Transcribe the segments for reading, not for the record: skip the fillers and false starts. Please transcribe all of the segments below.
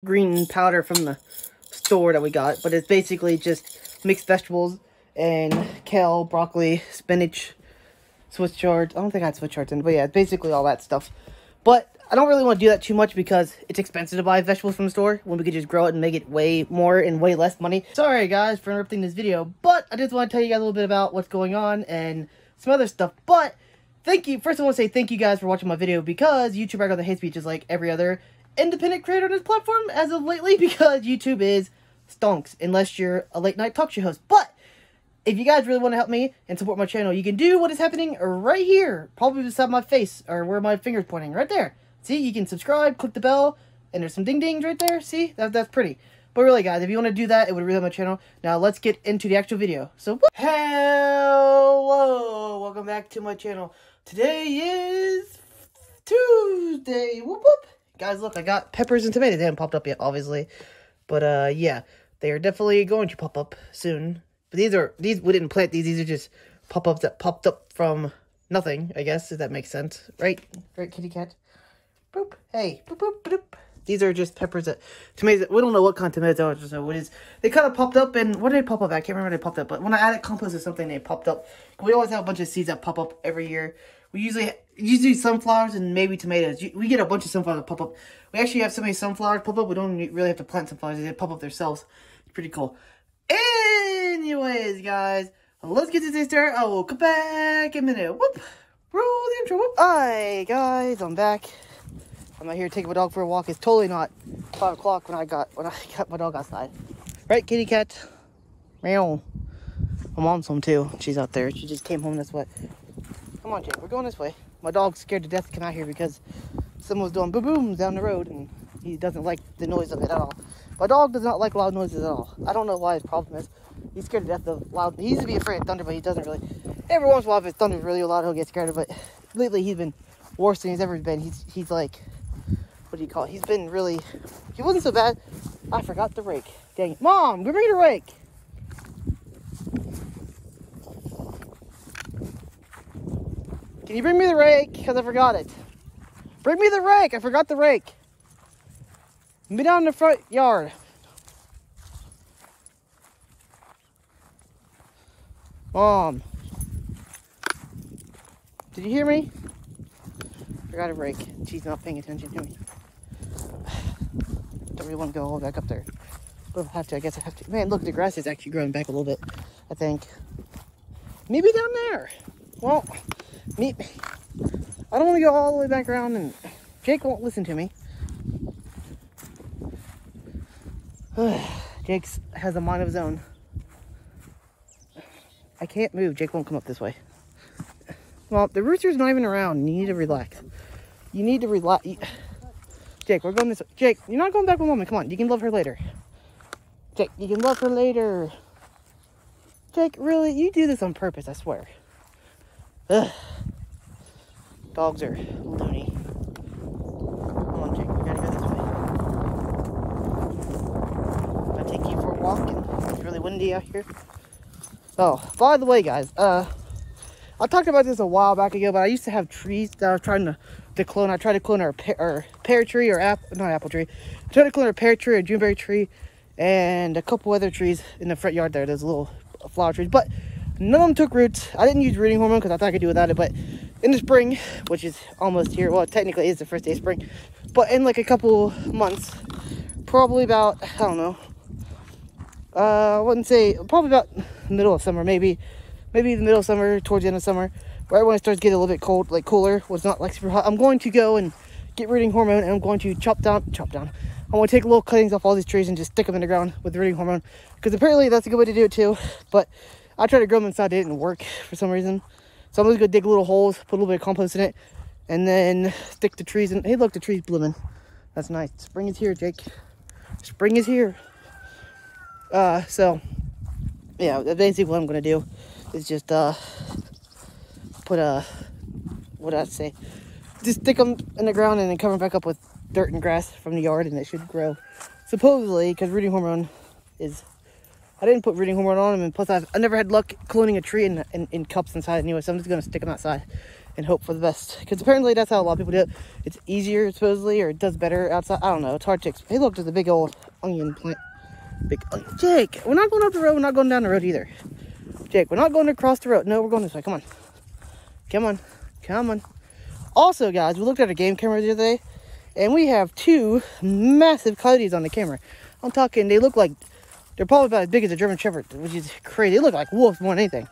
green powder from the store that we got, but it's basically just mixed vegetables and kale, broccoli, spinach, Swiss chard. I don't think I had Swiss chards in it, but yeah, basically all that stuff. But I don't really want to do that too much because it's expensive to buy vegetables from the store when we could just grow it and make it way more and way less money. Sorry guys for interrupting this video, but I just want to tell you guys a little bit about what's going on and some other stuff. But thank you. First I want to say thank you guys for watching my video, because YouTube right now the hate speech is like every other independent creator on this platform as of lately, because YouTube is stonks unless you're a late night talk show host. But if you guys really want to help me and support my channel, you can do what is happening right here, probably beside my face or where my finger's pointing, right there. See, you can subscribe, click the bell, and there's some ding dings right there. See, that's pretty. But really, guys, if you want to do that, it would really help my channel. Now, let's get into the actual video. So, hello, welcome back to my channel. Today is Tuesday. Whoop whoop. Guys, look, I got peppers and tomatoes. They haven't popped up yet, obviously. But yeah, they are definitely going to pop up soon. But these we didn't plant these. These are just pop-ups that popped up from nothing, I guess, if that makes sense. Right, kitty cat? Boop. Hey, boop, boop, boop. These are just peppers tomatoes. We don't know what kind of tomatoes they are, so what is. They kind of popped up, and what did they pop up? I can't remember when they popped up, but when I added compost or something, they popped up. We always have a bunch of seeds that pop up every year. We usually sunflowers and maybe tomatoes. We get a bunch of sunflowers that pop up. We actually have so many sunflowers pop up. We don't really have to plant sunflowers. They pop up themselves. It's pretty cool. Anyways, guys, let's get to this start. I will come back in a minute. Whoop. Roll the intro. Whoop. Alright, guys, I'm back. I'm out here taking my dog for a walk. It's totally not 5 o'clock when I got my dog outside. Right, kitty cat? Meow. My mom's home too. She's out there. She just came home this way. Come on, Jake. We're going this way. My dog's scared to death to come out here because someone was doing boom-booms down the road, and he doesn't like the noise of it at all. My dog does not like loud noises at all. I don't know why his problem is. He's scared to death of loud. He used to be afraid of thunder, but he doesn't really. Every once in a while, if it's thunder's really loud, he'll get scared of it. But lately, he's been worse than he's ever been. He's like, what do you call it? He's been really. He wasn't so bad. I forgot the rake. Dang it, Mom, give me the rake. Can you bring me the rake? Because I forgot it. Bring me the rake. I forgot the rake. Be down in the front yard. Mom. Did you hear me? Forgot a rake. She's not paying attention to me. Don't really want to go all the way back up there. But if I have to, I guess I have to. Man, look, the grass is actually growing back a little bit, I think. Maybe down there. Well, I don't want to go all the way back around, and Jake won't listen to me. Jake has a mind of his own. I can't move. Jake won't come up this way. Well, the rooster's not even around. You need to relax. You need to relax. Jake, we're going this way. Jake, you're not going back with Mama. Come on. You can love her later. Jake, you can love her later. Jake, really? You do this on purpose, I swear. Ugh. Dogs are loony. Come on, Jake. We gotta go this way. I'll take you for a walk, and it's really windy out here. Oh, by the way, guys, I talked about this a while back ago, but I used to have trees that I was trying to clone. I tried to clone our pear tree or not apple tree. I tried to clone our pear tree or Juneberry tree and a couple other trees in the front yard there. There's little flower trees, but none of them took roots. I didn't use rooting hormone because I thought I could do without it, but in the spring, which is almost here, well, technically it's the first day of spring, but in like a couple months, probably about, I don't know, I wouldn't say, probably about middle of summer, maybe the middle of summer, towards the end of summer, right when it starts getting a little bit cold, like cooler, was not like super hot, I'm going to go and get rooting hormone, and I'm going to chop down, I'm going to take little cuttings off all these trees and just stick them in the ground with rooting hormone, because apparently that's a good way to do it too, but I tried to grow them inside, it didn't work for some reason, so I'm just going to dig little holes, put a little bit of compost in it, and then stick the trees in. Hey look, the tree's blooming. That's nice. Spring is here, Jake. Spring is here. So, yeah, basically what I'm going to do is just, put what did I say? Just stick them in the ground and then cover them back up with dirt and grass from the yard, and it should grow. Supposedly, because rooting hormone is, I didn't put rooting hormone on them, and plus I never had luck cloning a tree in cups inside anyway, so I'm just going to stick them outside and hope for the best. Because apparently that's how a lot of people do it. It's easier, supposedly, or it does better outside. I don't know. It's hard to explain. Hey, look, there's a big old onion plant. Big onion. Jake, we're not going up the road. We're not going down the road either. Jake, we're not going across the road. No, we're going this way. Come on. Come on. Come on. Also, guys, we looked at our game camera the other day, and we have 2 massive coyotes on the camera. I'm talking, they look like, they're probably about as big as a German Shepherd, which is crazy. They look like wolves more than anything.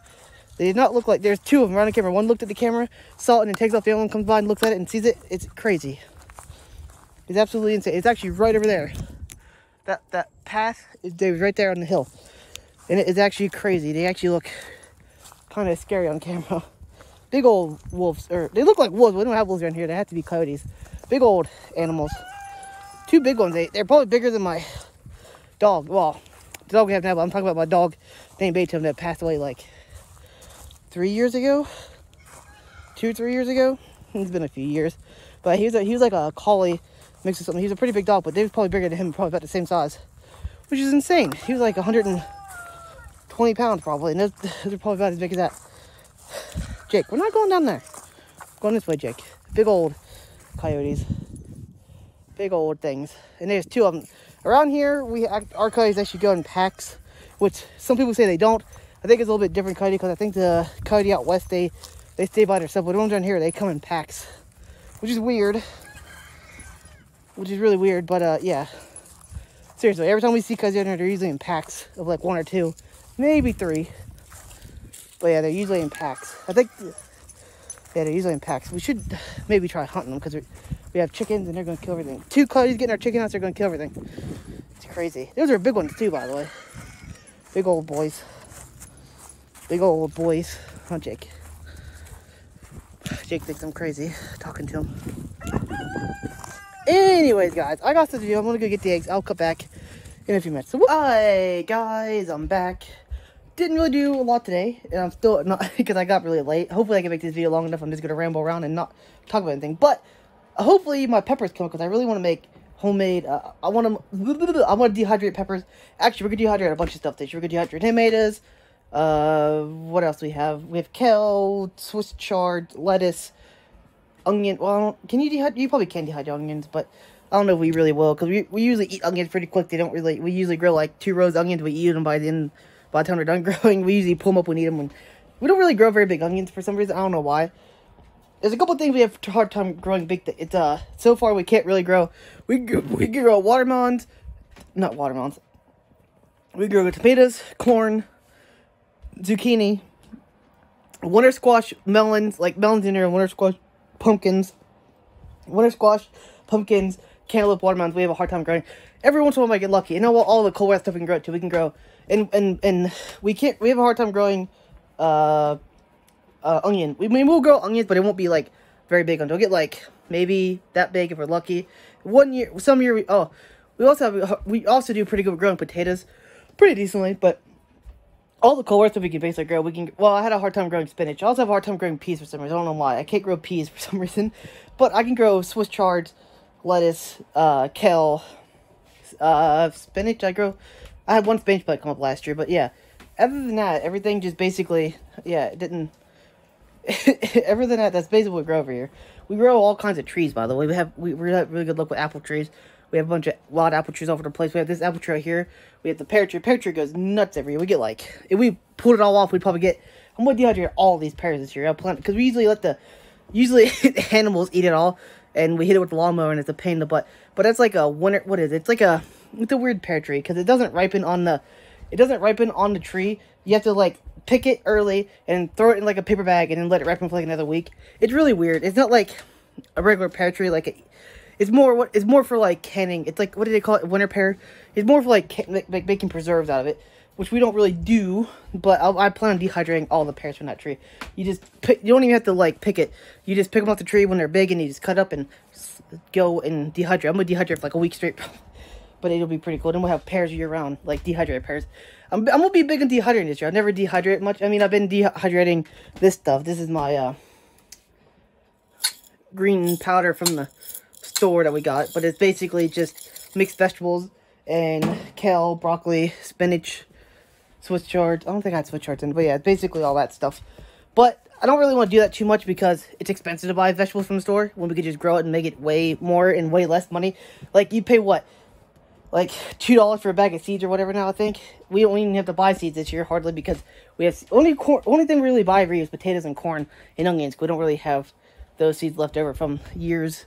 They did not look like, there's 2 of them around the camera. One looked at the camera, saw it, and then takes off. The other one comes by and looks at it and sees it. It's crazy. It's absolutely insane. It's actually right over there. That path is right there on the hill. And it is actually crazy. They actually look kind of scary on camera. Big old wolves, or they look like wolves. We don't have wolves around here. They have to be coyotes. Big old animals. 2 big ones. They're probably bigger than my dog. Well, the dog we have now, but I'm talking about my dog named Beethoven that passed away like 3 years ago. 2, 3 years ago. It's been a few years. But he was like a collie mixed with something. He was a pretty big dog, but they was probably bigger than him, probably about the same size. Which is insane. He was like 120 pounds probably. And those are probably about as big as that. Jake, we're not going down there. We're going this way, Jake. Big old coyotes. Big old things. And there's 2 of them. Around here, our coyotes actually go in packs, which some people say they don't. I think it's a little bit different coyote, because I think the coyote out west, they stay by themselves. But the ones down here, they come in packs, which is weird. Which is really weird, but yeah. Seriously, every time we see coyotes down here, they're usually in packs of like 1 or 2, maybe 3. But yeah, they're usually in packs. I think, yeah, they're usually in packs. We should maybe try hunting them, because we have chickens and they're going to kill everything. 2 coyotes getting our chicken house, they're going to kill everything. It's crazy. Those are big ones too, by the way. Big old boys. Big old boys. Huh, Jake? Jake thinks I'm crazy talking to him. Anyways, guys, I got stuff to do. I'm going to go get the eggs. I'll cut back in a few minutes. So, hi, guys. I'm back. Didn't really do a lot today, and I'm still not, because I got really late. Hopefully I can make this video long enough. I'm just going to ramble around and not talk about anything. But hopefully my peppers come, because I really want to make homemade, I want to dehydrate peppers. Actually, we're going to dehydrate a bunch of stuff this year. We're going to dehydrate tomatoes. What else do we have? We have kale, Swiss chard, lettuce, onion. Well, can you dehydrate? You probably can dehydrate onions, but I don't know if we really will, because we usually eat onions pretty quick. They don't really, we usually grow like 2 rows of onions. We eat them by the time they're done growing. We usually pull them up and eat them. When we don't really grow very big onions for some reason. I don't know why. There's a couple things we have a hard time growing big. So far we can't really grow. We can grow watermelons, not watermelons. We grow tomatoes, corn, zucchini, winter squash, melons, like melons in there, winter squash, pumpkins, cantaloupe, watermelons. We have a hard time growing. Every once in a while we might get lucky. You know what? All the cold weather stuff we can grow too. We can grow, and we can't. We have a hard time growing onion. We'll grow onions, but it won't be like very big. They'll get like maybe that big if we're lucky. Some year we also do pretty good with growing potatoes, pretty decently. But all the cold weather stuff we can basically grow. Well, I had a hard time growing spinach. I also have a hard time growing peas for some reason. I don't know why. I can't grow peas for some reason, but I can grow Swiss chard, lettuce, kale, spinach. I had 1 spinach plant come up last year, but yeah. Other than that, everything just basically, yeah, it didn't. Other than that, that's basically what we grow over here. We grow all kinds of trees, by the way. We have really good luck with apple trees. We have a lot of apple trees all over the place. We have this apple tree right here. We have the pear tree. Pear tree goes nuts every year. We get like, if we pulled it all off, we'd probably get, I'm going to dehydrate all these pears this year. Because we usually let the animals eat it all. And we hit it with the lawnmower and it's a pain in the butt. But that's like a winter, what is it? It's a weird pear tree. Because it doesn't ripen on the tree. You have to like pick it early and throw it in like a paper bag and then let it ripen for like another week. It's really weird. It's not like a regular pear tree. It's more for like canning. It's like, what do they call it? Winter pear. It's more for like making preserves out of it, which we don't really do. But I plan on dehydrating all the pears from that tree. You don't even have to like pick it. You just pick them off the tree when they're big and you just cut up and go and dehydrate. I'm gonna dehydrate for like a week straight, but it'll be pretty cool. Then we'll have pears year round, like dehydrated pears. I'm gonna be big on dehydrating this year. I've never dehydrated much. I mean, I've been dehydrating this stuff. This is my green powder from the store that we got, but it's basically just mixed vegetables and kale, broccoli, spinach, Swiss chard. I don't think I had Swiss chards in, but yeah, it's basically all that stuff. But I don't really want to do that too much because it's expensive to buy vegetables from the store when we could just grow it and make it way more and way less money. Like, you pay what? Like $2 for a bag of seeds or whatever now, I think. We don't even have to buy seeds this year, hardly, because we have only thing we really buy every year is potatoes and corn and onions. We don't really have those seeds left over from years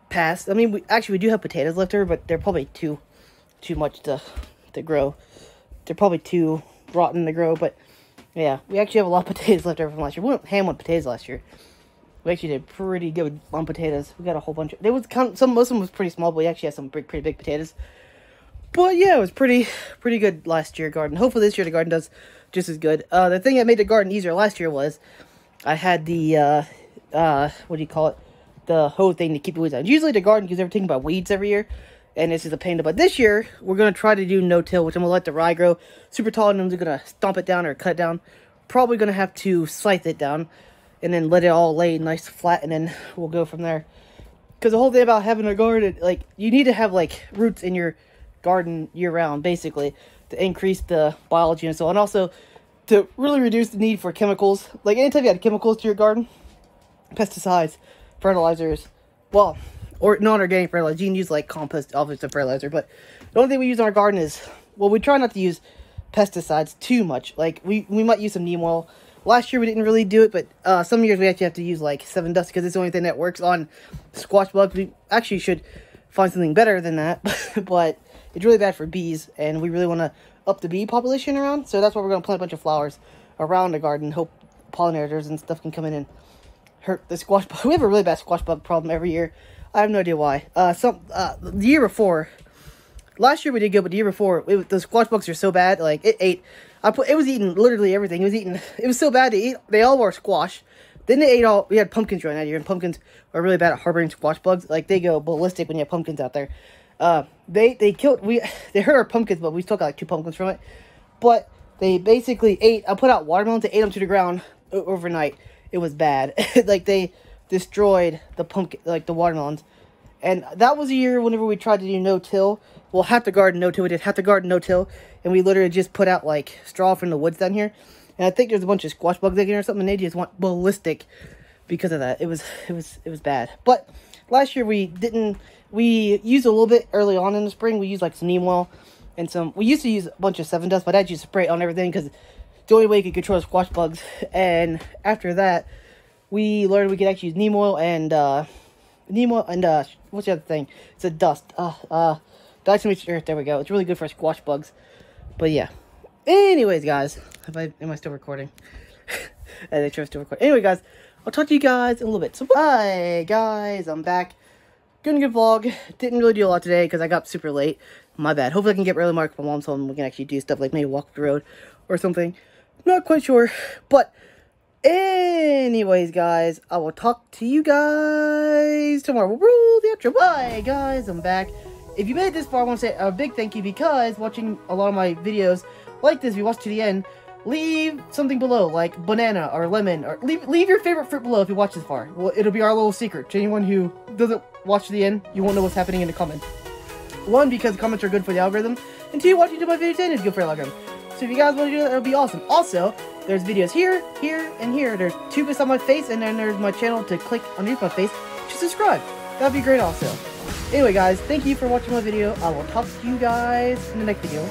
past. I mean, we do have potatoes left over, but they're probably too much to grow. They're probably too rotten to grow, but yeah, we actually have a lot of potatoes left over from last year. We went ham on potatoes last year. We actually did pretty good on potatoes. We got a whole bunch of, most of them was pretty small, but we actually had some pretty big potatoes. But yeah, it was pretty good last year garden. Hopefully this year the garden does just as good. The thing that made the garden easier last year was I had the what do you call it? The hoe thing to keep the weeds out. Usually the garden gets everything by weeds every year, and this is a pain. But this year we're gonna try to do no-till, which I'm gonna let the rye grow super tall, and I'm gonna stomp it down or cut it down. Probably gonna have to scythe it down, and then let it all lay nice flat, and then we'll go from there. Because the whole thing about having a garden, like, you need to have like roots in your garden year-round, basically, to increase the biology and so on. Also, to really reduce the need for chemicals. Like, anytime you add chemicals to your garden, pesticides, fertilizers, well, or non-organic fertilizer, you can use, like, compost, obviously, fertilizer, but the only thing we use in our garden is, well, we try not to use pesticides too much. Like, we might use some neem oil. Last year, we didn't really do it, but some years we actually have to use, like, 7-Dust, because it's the only thing that works on squash bugs. We actually should find something better than that, but it's really bad for bees, and we really want to up the bee population around, so that's why we're going to plant a bunch of flowers around the garden, hope pollinators and stuff can come in and hurt the squash bug. We have a really bad squash bug problem every year. I have no idea why. The year before, last year we did good, but the year before, the squash bugs are so bad, like, it was eating literally everything. It was so bad to eat. They all were squash. Then they ate we had pumpkins growing that year, and pumpkins are really bad at harboring squash bugs. Like, they go ballistic when you have pumpkins out there. They hurt our pumpkins, but we still got like 2 pumpkins from it. But they basically I put out watermelons, they ate them to the ground overnight. It was bad. Like, they destroyed the the watermelons. And that was a year whenever we tried to do no-till. Well, half the garden no-till. We did half the garden no-till, and we literally just put out like straw from the woods down here. And I think there's a bunch of squash bugs in here or something, and they just went ballistic because of that. It was bad. But last year we used a little bit early on in the spring. We used like some neem oil and we used to use a bunch of 7-Dust, but I just spray it on everything because the only way you could control the squash bugs. And after that, we learned we could actually use neem oil and what's the other thing? It's a dust. Diatomaceous earth. There we go. It's really good for squash bugs. But yeah. Anyways, guys, am I still recording? I think I'm still recording. Anyway, guys, I'll talk to you guys in a little bit. So, bye, guys. I'm back. Doing a good vlog. Didn't really do a lot today because I got super late. My bad. Hopefully I can get early mark from mom's home and we can actually do stuff like maybe walk the road or something. Not quite sure. But anyways, guys, I will talk to you guys tomorrow. We'll roll the outro. Bye, guys. I'm back. If you made it this far, I want to say a big thank you because watching a lot of my videos like this, if you watch to the end, leave something below, like banana or lemon, or leave your favorite fruit below if you watch this far. Well, it'll be our little secret. To anyone who doesn't watch to the end, you won't know what's happening in the comments. 1, because comments are good for the algorithm, and 2, watching my videos is good for the algorithm. So if you guys want to do that, it'll be awesome. Also, there's videos here, here, and here. There's 2 beside my face, and then there's my channel to click underneath my face to subscribe. That'd be great also. Anyway, guys, thank you for watching my video. I will talk to you guys in the next video.